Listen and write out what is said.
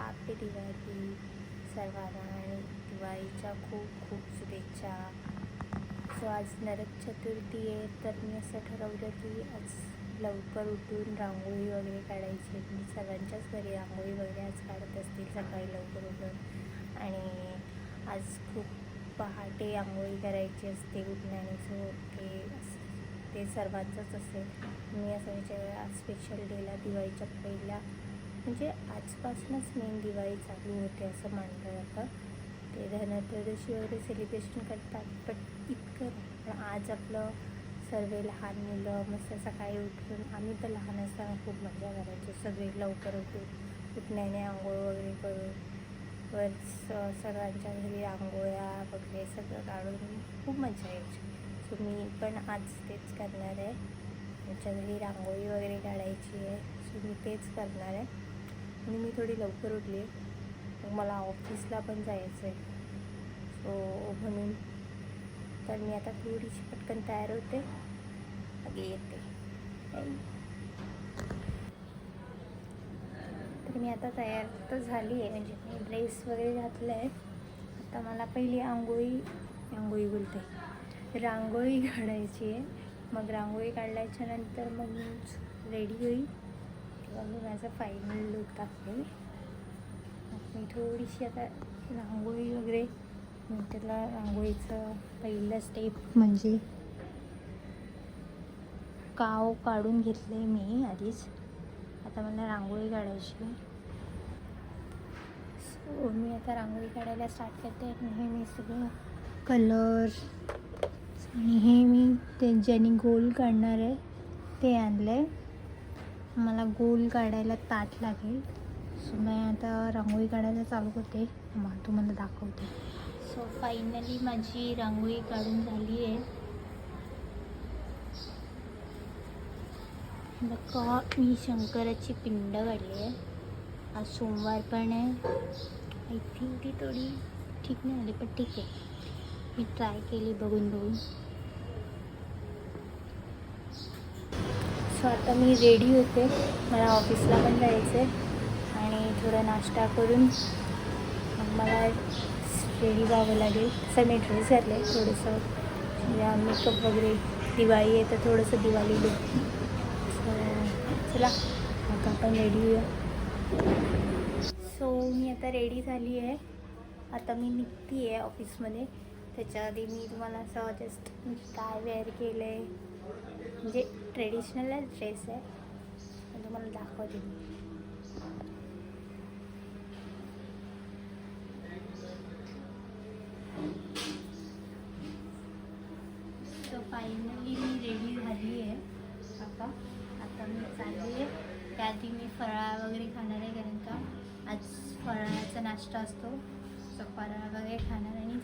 Happy Diwali सर्वांना आणि दिवाळीच्या खूप खूप शुभेच्छा. सो आज नरक चतुर्थी आहे, तर मी असं ठरवलं की आज लवकर उठून रांगोळी वगैरे काढायची. मी सर्वांच्याच घरी रांगोळी वगैरे आज काढत असतील सकाळी लवकर उठून. आणि आज खूप पहाटे रांगोळी करायची असते उठण्याने. सो ते सर्वांचंच असेल. मी असं विचार आज स्पेशल डेला दिवाळीच्या पहिल्या म्हणजे आजपासूनच मेन दिवाळी चालू होते असं मानलं जातं. ते धनत्रयोदशी वगैरे सेलिब्रेशन करतात, पण इतकं नाही. पण आज आपलं सर्व लहान मुलं मस्त सकाळी उठून, आम्ही तर लहान असताना खूप मजा करायचो. सगळे लवकर उठण्याने आंघोळ वगैरे करून सर्वांच्या घरी रांगोळ्या वगैरे सगळं काढून खूप मजा यायची. सो मी पण आज तेच करणार आहे. आमच्या घरी रांगोळी वगैरे काढायची आहे, सो मी तेच करणार आहे. आणि मी थोडी लवकर उठली आहे, मग मला ऑफिसला पण जायचं आहे. सो म्हणून तर मी आता थोडीशी पटकन तयार होते, आधी येते. तर मी आता तयार तर झाली आहे, म्हणजे मी ड्रेस वगैरे घातलं आहे. आता मला पहिली रांगोळी बोलते रांगोळी काढायची आहे. मग रांगोळी काढल्याच्या नंतर मग मी रेडी होईल, तेव्हा मी माझा फायनल लुक दाखवेल. मी थोडीशी आता रांगोळी वगैरे, मी त्याला रांगोळीचं पहिलं स्टेप म्हणजे काव काढून घेतले मी आधीच. आता मला रांगोळी काढायची. सो मी आता रांगोळी काढायला स्टार्ट करते. आणि हे मी सगळं कलर आणि हे मी ते ज्याने गोल काढणार आहे ते आणलं आहे. मला गोल काढायला ताट लागेल. सो मी आता रांगोळी काढायला चालू करते, मग तुम्हाला दाखवते. सो फायनली माझी रांगोळी काढून झाली आहे. बघा, मी शंकराची पिंड काढली आहे. आज सोमवार पण आहे. आय थिंक ती थोडी ठीक नाही आली, पण ठीक आहे, मी ट्राय केली बघून. सो आता मी रेडी होते, मला ऑफिसला पण जायचं आहे. आणि थोडा नाश्ता करून मग मला रेडी व्हावं लागेल. तसं मी ड्रेस घातलं आहे थोडंसं, मेकअप वगैरे. दिवाळी आहे तर थोडंसं दिवाळी लुक. चला मग आपण रेडी होऊया. सो मी आता रेडी झाली आहे. आता मी निघते आहे ऑफिसमध्ये. त्याच्या आधी मी तुम्हाला असं जस्ट मी काय वेअर केलं आहे, म्हणजे ट्रेडिशनल ड्रेस आहे, पण तुम्हाला दाखवते मी. सो फायनली मी रेडी झाली आहे. आता मी चालली आहे. त्याआधी मी फराळ वगैरे खाणार आहे, कारण का आज फराळाचा नाश्ता असतो. सो फराळ वगैरे खाणार आणि